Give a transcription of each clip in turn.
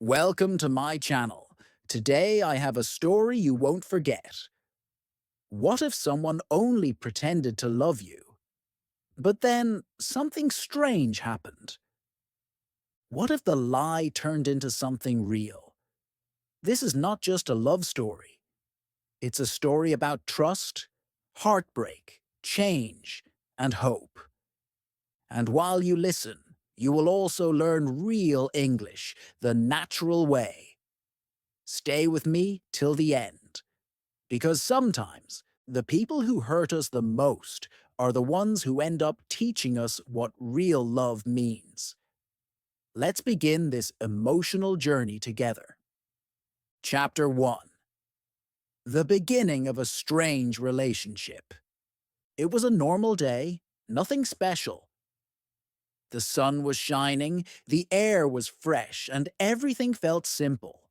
Welcome to my channel. Today I have a story you won't forget. What if someone only pretended to love you, but then something strange happened? What if the lie turned into something real? This is not just a love story. It's a story about trust, heartbreak, change, and hope. And while you listen, you will also learn real English, the natural way. Stay with me till the end. Because sometimes the people who hurt us the most are the ones who end up teaching us what real love means. Let's begin this emotional journey together. Chapter 1. The beginning of a strange relationship. It was a normal day, nothing special. The sun was shining, the air was fresh, and everything felt simple.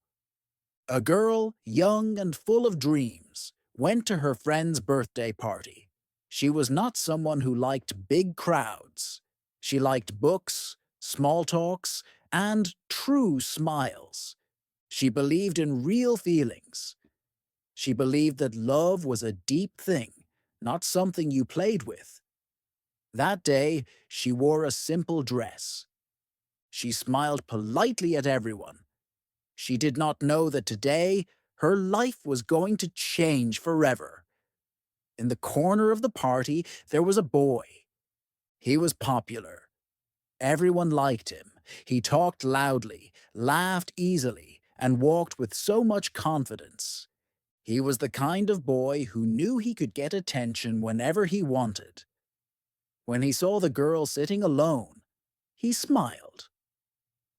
A girl, young and full of dreams, went to her friend's birthday party. She was not someone who liked big crowds. She liked books, small talks, and true smiles. She believed in real feelings. She believed that love was a deep thing, not something you played with. That day, she wore a simple dress. She smiled politely at everyone. She did not know that today her life was going to change forever. In the corner of the party, there was a boy. He was popular. Everyone liked him. He talked loudly, laughed easily, and walked with so much confidence. He was the kind of boy who knew he could get attention whenever he wanted. When he saw the girl sitting alone, he smiled.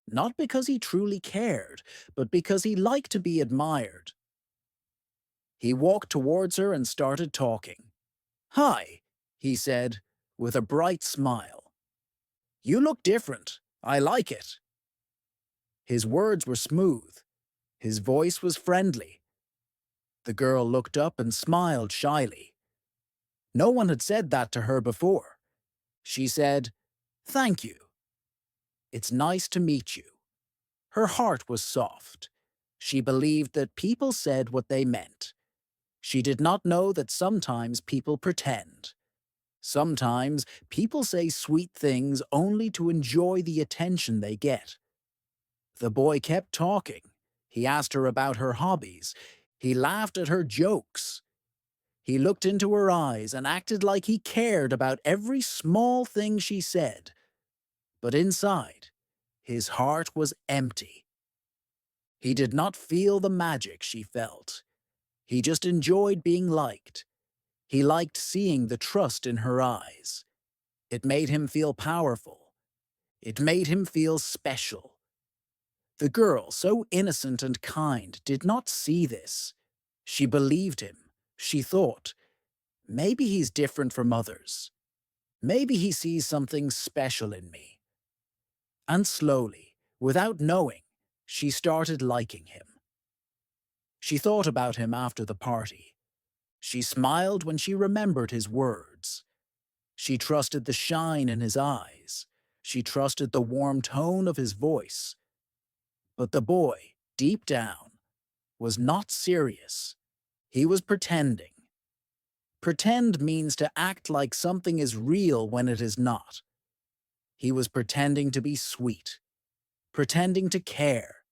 Not because he truly cared, but because he liked to be admired. He walked towards her and started talking. "Hi," he said, with a bright smile. "You look different. I like it." His words were smooth. His voice was friendly. The girl looked up and smiled shyly. No one had said that to her before. She said, "Thank you. It's nice to meet you." Her heart was soft. She believed that people said what they meant. She did not know that sometimes people pretend. Sometimes people say sweet things only to enjoy the attention they get. The boy kept talking. He asked her about her hobbies. He laughed at her jokes. He looked into her eyes and acted like he cared about every small thing she said. But inside, his heart was empty. He did not feel the magic she felt. He just enjoyed being liked. He liked seeing the trust in her eyes. It made him feel powerful. It made him feel special. The girl, so innocent and kind, did not see this. She believed him. She thought, maybe he's different from others. Maybe he sees something special in me. And slowly, without knowing, she started liking him. She thought about him after the party. She smiled when she remembered his words. She trusted the shine in his eyes. She trusted the warm tone of his voice. But the boy, deep down, was not serious. He was pretending. Pretend means to act like something is real when it is not. He was pretending to be sweet, pretending to care,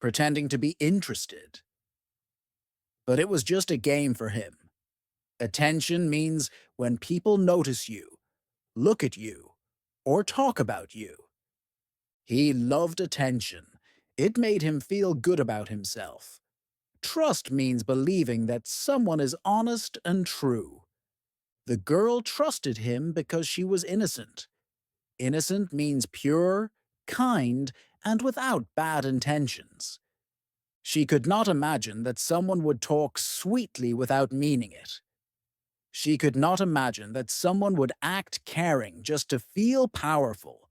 pretending to be interested. But it was just a game for him. Attention means when people notice you, look at you, or talk about you. He loved attention. It made him feel good about himself. Trust means believing that someone is honest and true. The girl trusted him because she was innocent. Innocent means pure, kind, and without bad intentions. She could not imagine that someone would talk sweetly without meaning it. She could not imagine that someone would act caring just to feel powerful.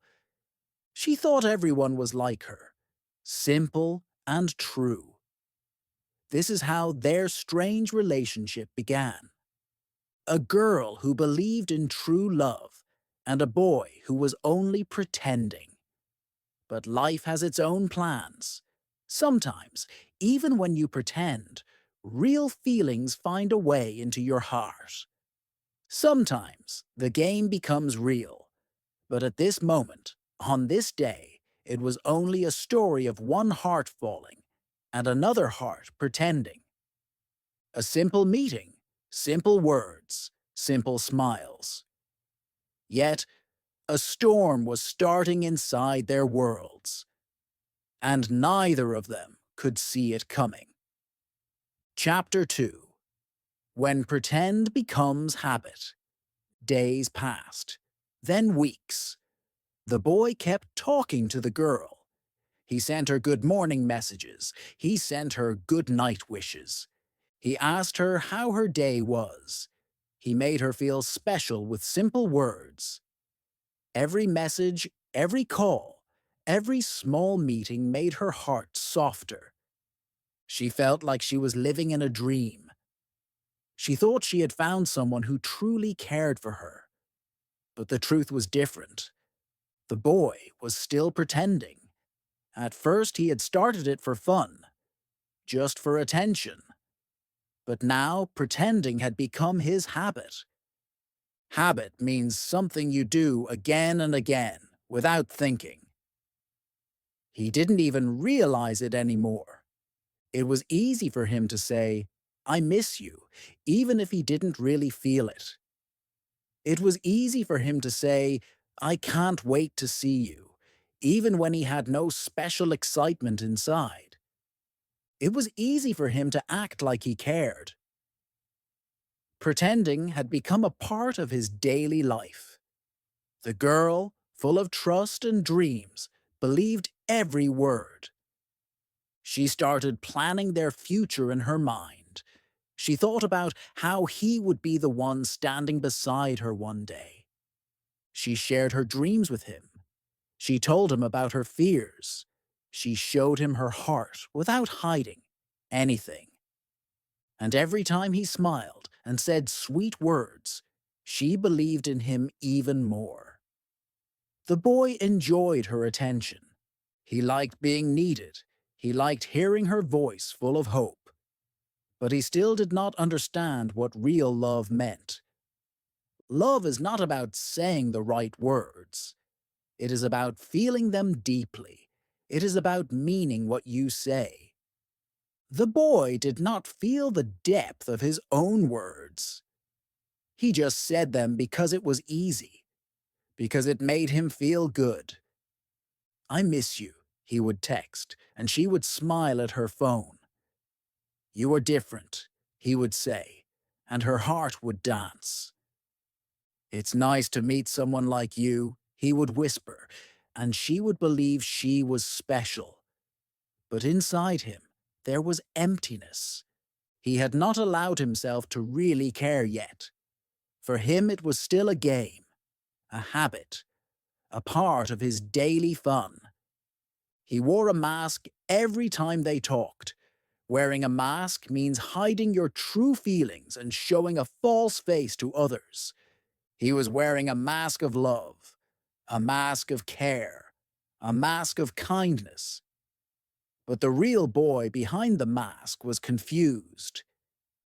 She thought everyone was like her, simple and true. This is how their strange relationship began. A girl who believed in true love, and a boy who was only pretending. but life has its own plans. Sometimes, even when you pretend, real feelings find a way into your heart. Sometimes, the game becomes real, but at this moment, on this day, it was only a story of one heart falling and another heart pretending. A simple meeting, simple words, simple smiles. Yet, a storm was starting inside their worlds, and neither of them could see it coming. Chapter 2. When Pretend Becomes Habit. Days passed, then weeks. The boy kept talking to the girl. He sent her good morning messages. He sent her good night wishes. He asked her how her day was. He made her feel special with simple words. Every message, every call, every small meeting made her heart softer. She felt like she was living in a dream. She thought she had found someone who truly cared for her. But the truth was different. The boy was still pretending. At first, he had started it for fun, just for attention. But now, pretending had become his habit. Habit means something you do again and again, without thinking. He didn't even realize it anymore. It was easy for him to say, "I miss you," even if he didn't really feel it. It was easy for him to say, "I can't wait to see you," even when he had no special excitement inside. It was easy for him to act like he cared. Pretending had become a part of his daily life. The girl, full of trust and dreams, believed every word. She started planning their future in her mind. She thought about how he would be the one standing beside her one day. She shared her dreams with him. She told him about her fears. She showed him her heart without hiding anything. And every time he smiled and said sweet words, she believed in him even more. The boy enjoyed her attention. He liked being needed. He liked hearing her voice full of hope. But he still did not understand what real love meant. Love is not about saying the right words. It is about feeling them deeply. It is about meaning what you say. The boy did not feel the depth of his own words. He just said them because it was easy, because it made him feel good. "I miss you," he would text, and she would smile at her phone. "You are different," he would say, and her heart would dance. "It's nice to meet someone like you," he would whisper, and she would believe she was special. But inside him, there was emptiness. He had not allowed himself to really care yet. For him, it was still a game, a habit, a part of his daily fun. He wore a mask every time they talked. Wearing a mask means hiding your true feelings and showing a false face to others. He was wearing a mask of love, a mask of care, a mask of kindness. But the real boy behind the mask was confused.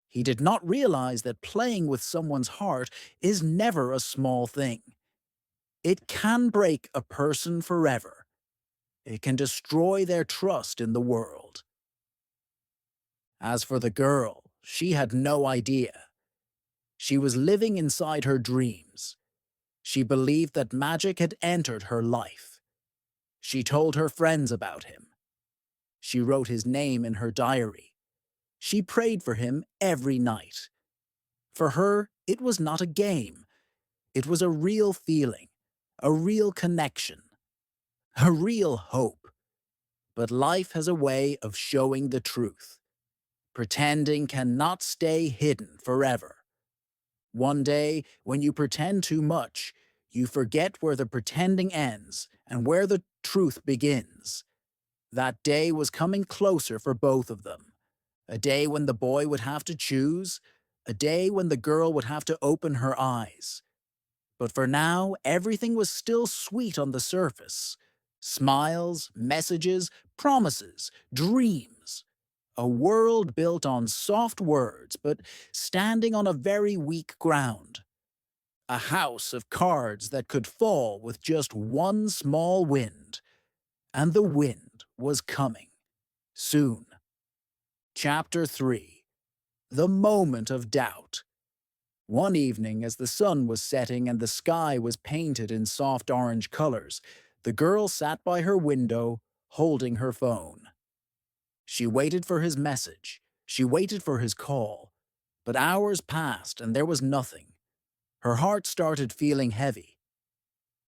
He did not realize that playing with someone's heart is never a small thing. It can break a person forever. It can destroy their trust in the world. As for the girl, she had no idea. She was living inside her dreams. She believed that magic had entered her life. She told her friends about him. She wrote his name in her diary. She prayed for him every night. For her, it was not a game. It was a real feeling, a real connection, a real hope. But life has a way of showing the truth. Pretending cannot stay hidden forever. One day, when you pretend too much, you forget where the pretending ends and where the truth begins. That day was coming closer for both of them. A day when the boy would have to choose, a day when the girl would have to open her eyes. But for now, everything was still sweet on the surface. Smiles, messages, promises, dreams. A world built on soft words, but standing on a very weak ground. A house of cards that could fall with just one small wind. And the wind was coming. Soon. Chapter 3. The Moment of Doubt. One evening, as the sun was setting and the sky was painted in soft orange colors, the girl sat by her window, holding her phone. She waited for his message. She waited for his call. But hours passed and there was nothing. Her heart started feeling heavy.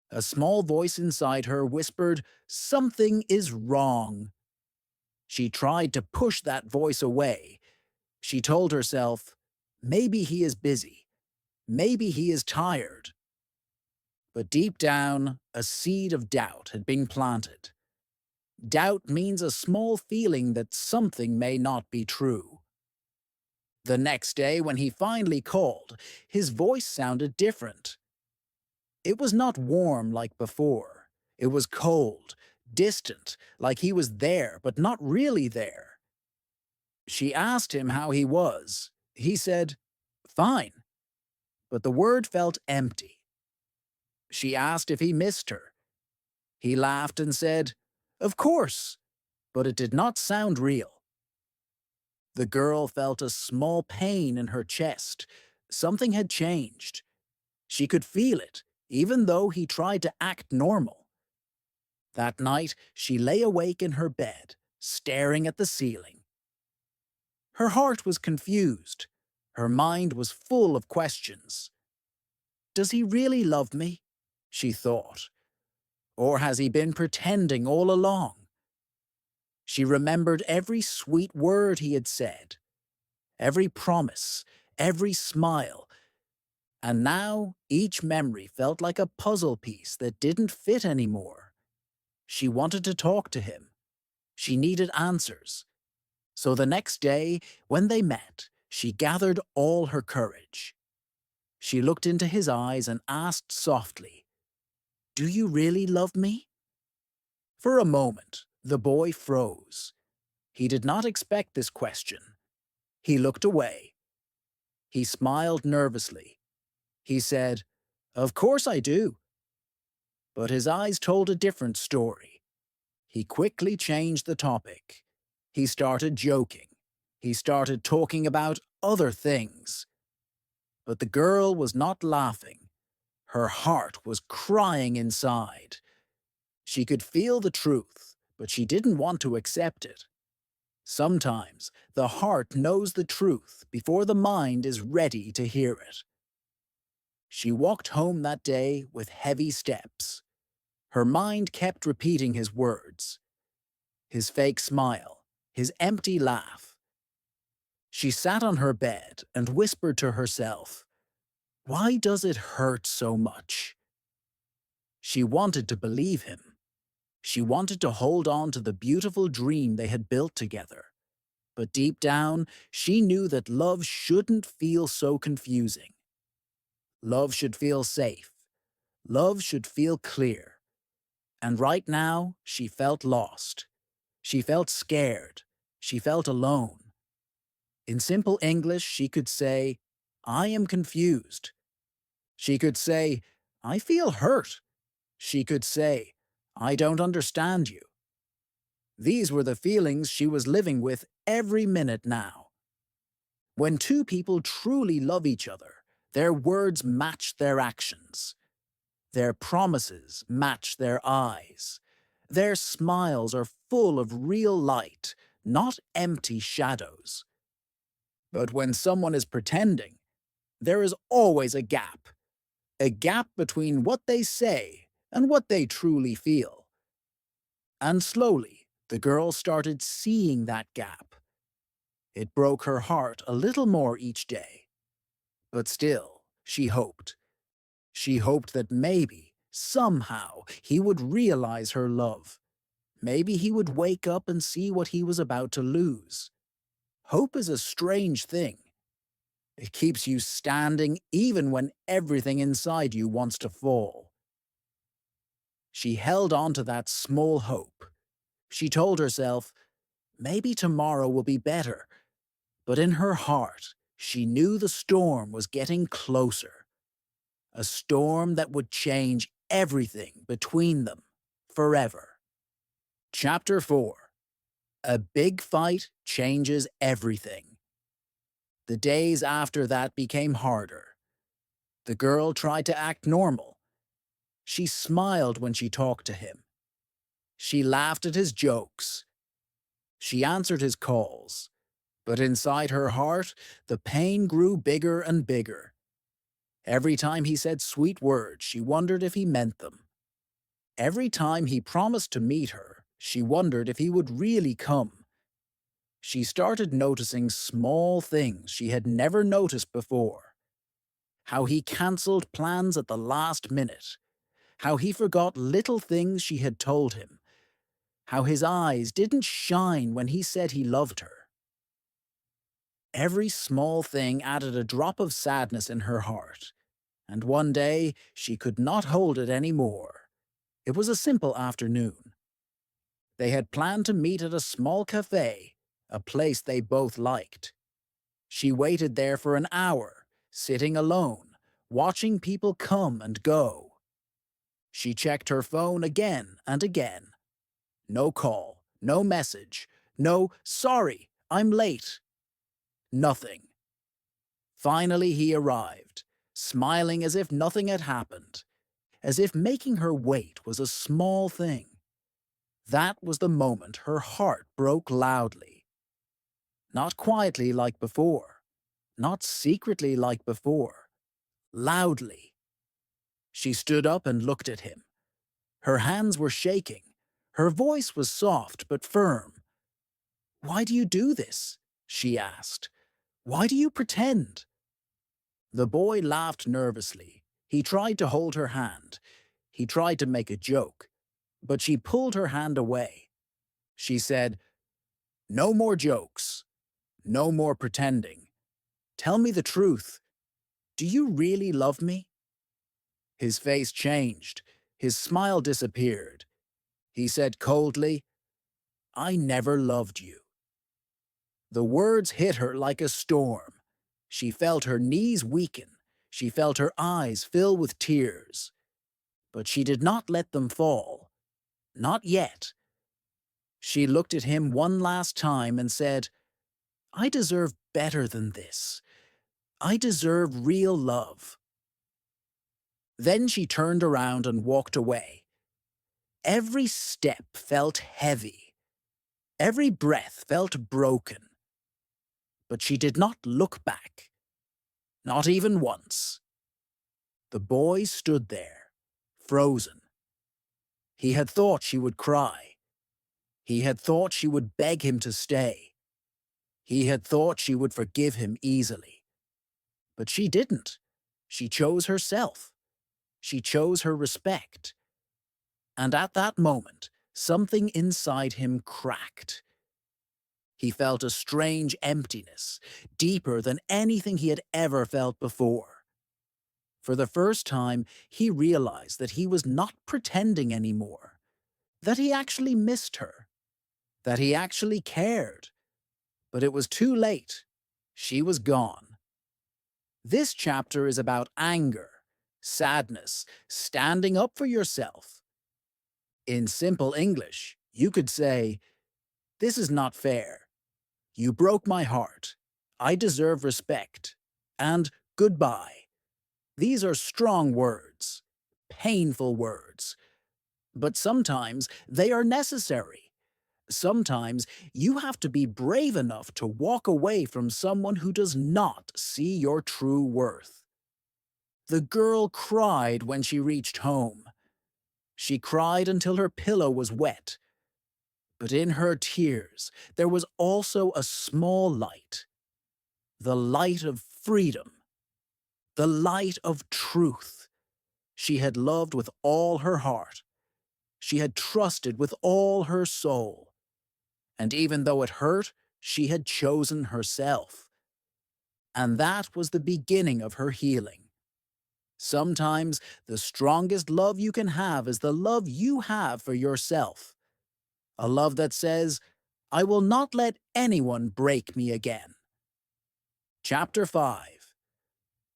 A small voice inside her whispered, "Something is wrong." She tried to push that voice away. She told herself, maybe he is busy. Maybe he is tired. But deep down, a seed of doubt had been planted. Doubt means a small feeling that something may not be true. The next day, when he finally called, his voice sounded different. It was not warm like before. It was cold, distant, like he was there but not really there. She asked him how he was. He said, "Fine." But the word felt empty. She asked if he missed her. He laughed and said, "Of course," but it did not sound real. The girl felt a small pain in her chest. Something had changed. She could feel it, even though he tried to act normal. That night, she lay awake in her bed, staring at the ceiling. Her heart was confused. Her mind was full of questions. Does he really love me? She thought. Or has he been pretending all along? She remembered every sweet word he had said, every promise, every smile, and now each memory felt like a puzzle piece that didn't fit anymore. She wanted to talk to him. She needed answers. So the next day, when they met, she gathered all her courage. She looked into his eyes and asked softly, "Do you really love me?" For a moment, the boy froze. He did not expect this question. He looked away. He smiled nervously. He said, "Of course I do." But his eyes told a different story. He quickly changed the topic. He started joking. He started talking about other things. But the girl was not laughing. Her heart was crying inside. She could feel the truth, but she didn't want to accept it. Sometimes the heart knows the truth before the mind is ready to hear it. She walked home that day with heavy steps. Her mind kept repeating his words, his fake smile, his empty laugh. She sat on her bed and whispered to herself, "Why does it hurt so much?" She wanted to believe him. She wanted to hold on to the beautiful dream they had built together. But deep down, she knew that love shouldn't feel so confusing. Love should feel safe. Love should feel clear. And right now, she felt lost. She felt scared. She felt alone. In simple English, she could say, "I am confused." She could say, "I feel hurt." She could say, "I don't understand you." These were the feelings she was living with every minute now. When two people truly love each other, their words match their actions. Their promises match their eyes. Their smiles are full of real light, not empty shadows. But when someone is pretending, there is always a gap between what they say and what they truly feel. And slowly, the girl started seeing that gap. It broke her heart a little more each day. But still, she hoped. She hoped that maybe, somehow, he would realize her love. Maybe he would wake up and see what he was about to lose. Hope is a strange thing. It keeps you standing even when everything inside you wants to fall. She held on to that small hope. She told herself, maybe tomorrow will be better. But in her heart, she knew the storm was getting closer. A storm that would change everything between them forever. Chapter 4. A big fight changes everything. The days after that became harder. The girl tried to act normal. She smiled when she talked to him. She laughed at his jokes. She answered his calls. But inside her heart, the pain grew bigger and bigger. Every time he said sweet words, she wondered if he meant them. Every time he promised to meet her, she wondered if he would really come. She started noticing small things she had never noticed before. How he cancelled plans at the last minute. How he forgot little things she had told him. How his eyes didn't shine when he said he loved her. Every small thing added a drop of sadness in her heart, and one day she could not hold it any more. It was a simple afternoon. They had planned to meet at a small cafe, a place they both liked. She waited there for an hour, sitting alone, watching people come and go. She checked her phone again and again. No call, no message, no "sorry, I'm late." Nothing. Finally he arrived, smiling as if nothing had happened, as if making her wait was a small thing. That was the moment her heart broke loudly. Not quietly like before, not secretly like before, loudly. She stood up and looked at him. Her hands were shaking. Her voice was soft but firm. "Why do you do this?" she asked. "Why do you pretend?" The boy laughed nervously. He tried to hold her hand. He tried to make a joke. But she pulled her hand away. She said, "No more jokes. No more pretending. Tell me the truth. Do you really love me?" His face changed. His smile disappeared. He said coldly, "I never loved you." The words hit her like a storm. She felt her knees weaken. She felt her eyes fill with tears. But she did not let them fall. Not yet. She looked at him one last time and said, "I deserve better than this. I deserve real love." Then she turned around and walked away. Every step felt heavy. Every breath felt broken. But she did not look back. Not even once. The boy stood there, frozen. He had thought she would cry. He had thought she would beg him to stay. He had thought she would forgive him easily. But she didn't. She chose herself. She chose her respect. And at that moment, something inside him cracked. He felt a strange emptiness, deeper than anything he had ever felt before. For the first time, he realized that he was not pretending anymore, that he actually missed her, that he actually cared. But it was too late. She was gone. This chapter is about anger, sadness, standing up for yourself. In simple English, you could say, "This is not fair. You broke my heart. I deserve respect." And "goodbye." These are strong words, painful words. But sometimes they are necessary. Sometimes you have to be brave enough to walk away from someone who does not see your true worth. The girl cried when she reached home. She cried until her pillow was wet. But in her tears, there was also a small light. The light of freedom. The light of truth. She had loved with all her heart. She had trusted with all her soul. And even though it hurt, she had chosen herself. And that was the beginning of her healing. Sometimes the strongest love you can have is the love you have for yourself. A love that says, I will not let anyone break me again. Chapter 5.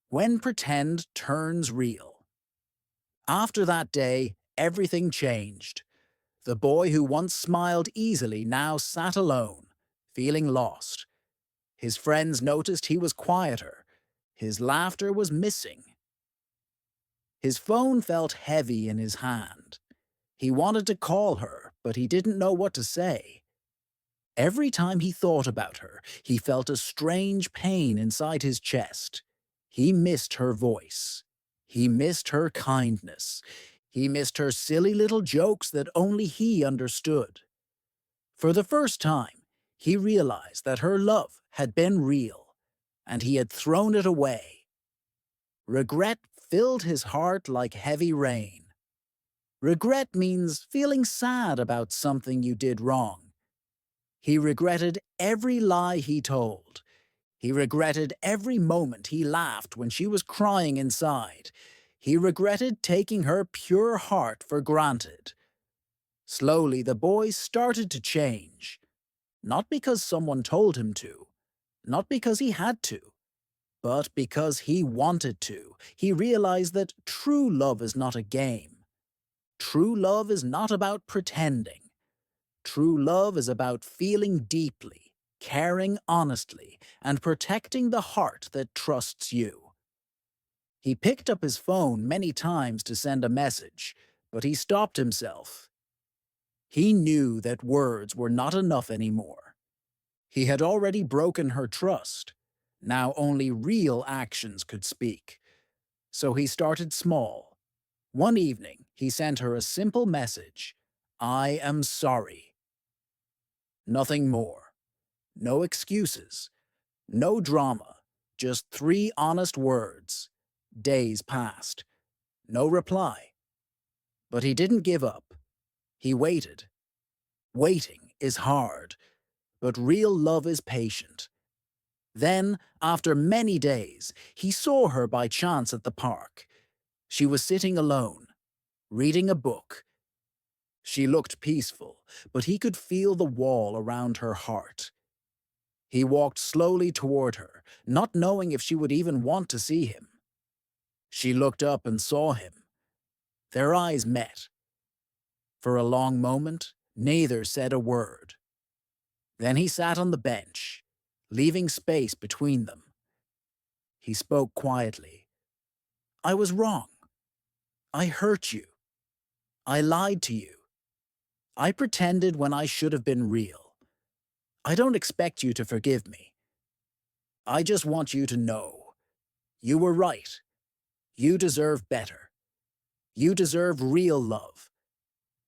When Pretend Turns Real. After that day, everything changed. The boy who once smiled easily now sat alone, feeling lost. His friends noticed he was quieter. His laughter was missing. His phone felt heavy in his hand. He wanted to call her, but he didn't know what to say. Every time he thought about her, he felt a strange pain inside his chest. He missed her voice. He missed her kindness. He missed her silly little jokes that only he understood. For the first time, he realized that her love had been real, and he had thrown it away. Regret filled his heart like heavy rain. Regret means feeling sad about something you did wrong. He regretted every lie he told. He regretted every moment he laughed when she was crying inside. He regretted taking her pure heart for granted. Slowly, the boy started to change. Not because someone told him to, not because he had to, but because he wanted to. He realized that true love is not a game. True love is not about pretending. True love is about feeling deeply, caring honestly, and protecting the heart that trusts you. He picked up his phone many times to send a message, but he stopped himself. He knew that words were not enough anymore. He had already broken her trust. Now only real actions could speak. So he started small. One evening, he sent her a simple message. I am sorry. Nothing more. No excuses. No drama. Just 3 honest words. Days passed. No reply. But he didn't give up. He waited. Waiting is hard, but real love is patient. Then, after many days, he saw her by chance at the park. She was sitting alone, reading a book. She looked peaceful, but he could feel the wall around her heart. He walked slowly toward her, not knowing if she would even want to see him. She looked up and saw him. Their eyes met. For a long moment, neither said a word. Then he sat on the bench, leaving space between them. He spoke quietly. I was wrong. I hurt you. I lied to you. I pretended when I should have been real. I don't expect you to forgive me. I just want you to know. You were right. You deserve better. You deserve real love.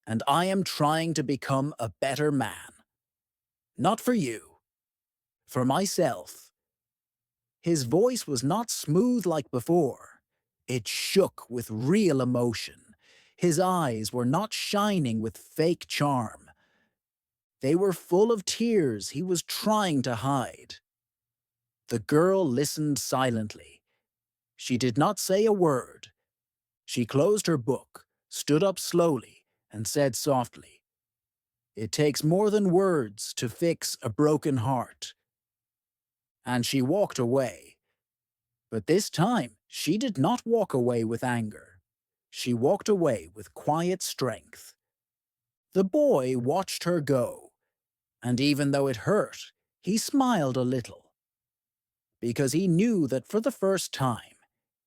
And I am trying to become a better man. Not for you. For myself. His voice was not smooth like before. It shook with real emotion. His eyes were not shining with fake charm. They were full of tears he was trying to hide. The girl listened silently. She did not say a word. She closed her book, stood up slowly, and said softly, It takes more than words to fix a broken heart. And she walked away. But this time, she did not walk away with anger. She walked away with quiet strength. The boy watched her go, and even though it hurt, he smiled a little, because he knew that for the first time,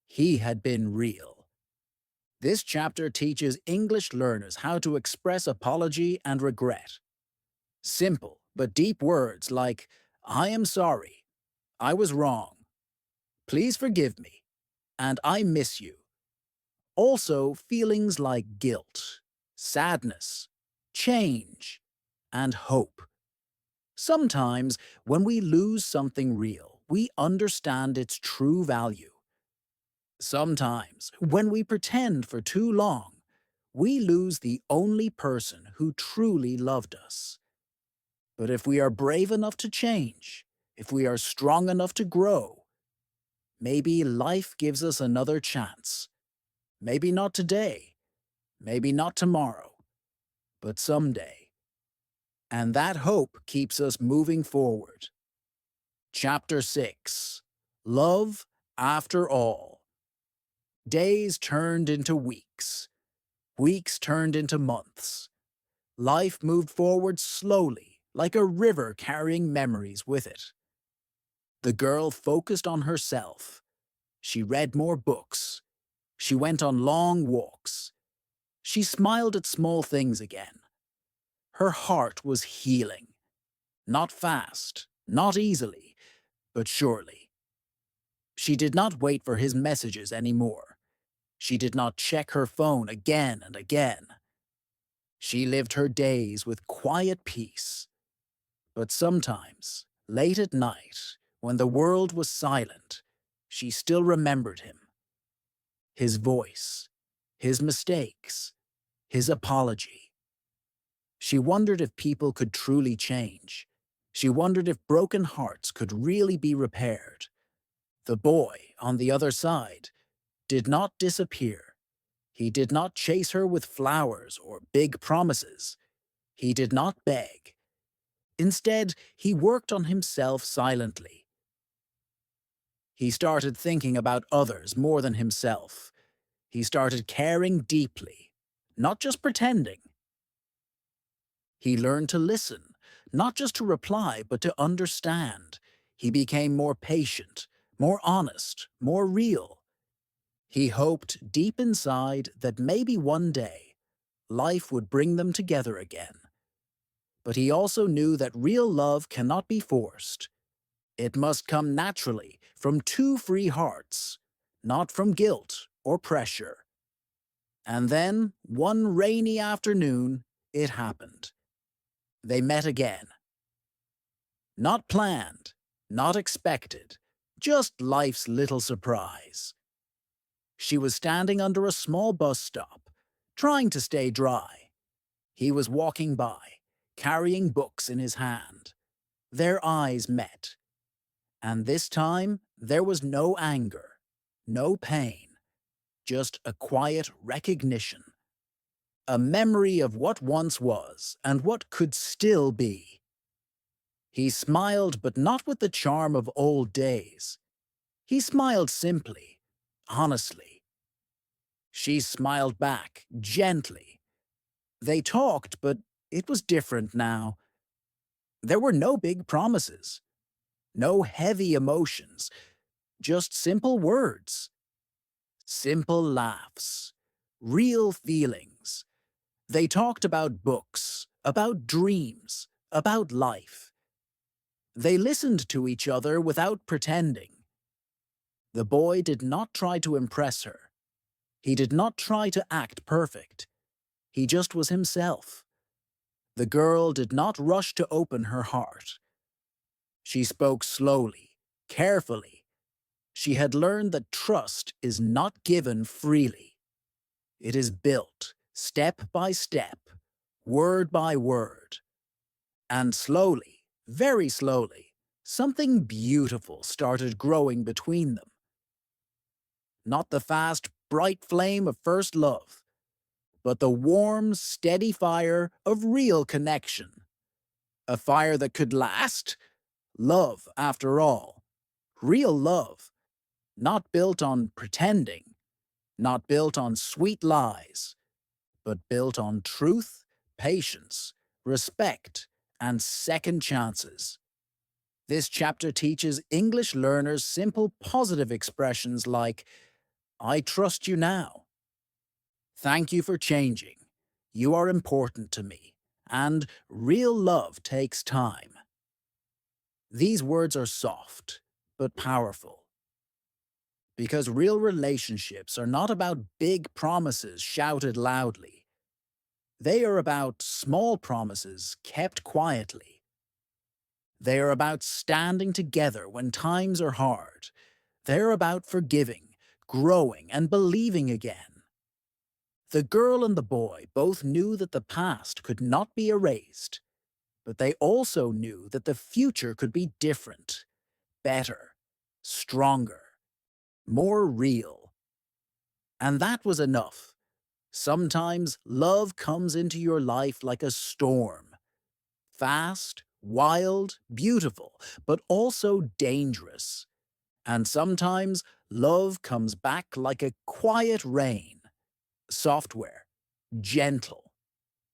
he had been real. This chapter teaches English learners how to express apology and regret. Simple but deep words like, I am sorry, I was wrong, please forgive me, and I miss you. Also, feelings like guilt, sadness, change, and hope. Sometimes, when we lose something real, we understand its true value. Sometimes, when we pretend for too long, we lose the only person who truly loved us. But if we are brave enough to change, if we are strong enough to grow, maybe life gives us another chance. Maybe not today, maybe not tomorrow, but someday. And that hope keeps us moving forward. Chapter 6. Love After All. Days turned into weeks. Weeks turned into months. Life moved forward slowly, like a river carrying memories with it. The girl focused on herself. She read more books. She went on long walks. She smiled at small things again. Her heart was healing. Not fast, not easily, but surely. She did not wait for his messages anymore. She did not check her phone again and again. She lived her days with quiet peace. But sometimes, late at night, when the world was silent, she still remembered him. His voice, his mistakes, his apology. She wondered if people could truly change. She wondered if broken hearts could really be repaired. The boy, on the other side, did not disappear. He did not chase her with flowers or big promises. He did not beg. Instead, he worked on himself silently. He started thinking about others more than himself. He started caring deeply, not just pretending. He learned to listen, not just to reply, but to understand. He became more patient, more honest, more real. He hoped deep inside that maybe one day, life would bring them together again. But he also knew that real love cannot be forced. It must come naturally from two free hearts, not from guilt or pressure. And then, one rainy afternoon, it happened. They met again. Not planned, not expected, just life's little surprise. She was standing under a small bus stop, trying to stay dry. He was walking by, carrying books in his hand. Their eyes met. And this time, there was no anger, no pain, just a quiet recognition. A memory of what once was and what could still be. He smiled, but not with the charm of old days. He smiled simply, honestly. She smiled back, gently. They talked, but it was different now. There were no big promises, no heavy emotions, just simple words. Simple laughs, real feelings. They talked about books, about dreams, about life. They listened to each other without pretending. The boy did not try to impress her. He did not try to act perfect. He just was himself. The girl did not rush to open her heart. She spoke slowly, carefully. She had learned that trust is not given freely. It is built, step by step, word by word. And slowly, very slowly, something beautiful started growing between them. Not the fast, bright flame of first love, but the warm, steady fire of real connection. A fire that could last. Love, after all. Real love. Not built on pretending. Not built on sweet lies. But built on truth, patience, respect, and second chances. This chapter teaches English learners simple positive expressions like, I trust you now. Thank you for changing. You are important to me. And real love takes time. These words are soft, but powerful. Because real relationships are not about big promises shouted loudly. They are about small promises kept quietly. They are about standing together when times are hard. They are about forgiving, growing, and believing again. The girl and the boy both knew that the past could not be erased, but they also knew that the future could be different, better, stronger, more real. And that was enough. Sometimes love comes into your life like a storm. Fast, wild, beautiful, but also dangerous. And sometimes love comes back like a quiet rain. Software, gentle,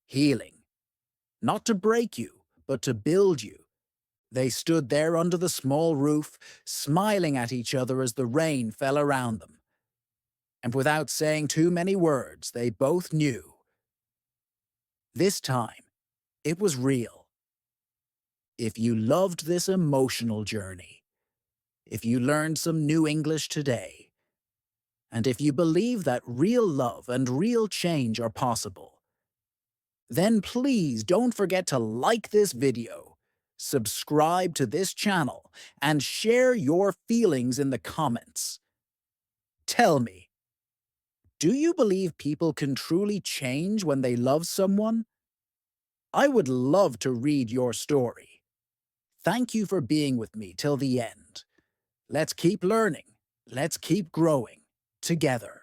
healing. Not to break you, but to build you. They stood there under the small roof, smiling at each other as the rain fell around them. And without saying too many words, they both knew. This time, it was real. If you loved this emotional journey, if you learned some new English today, and if you believe that real love and real change are possible, then please don't forget to like this video, subscribe to this channel, and share your feelings in the comments. Tell me, do you believe people can truly change when they love someone? I would love to read your story. Thank you for being with me till the end. Let's keep learning. Let's keep growing together.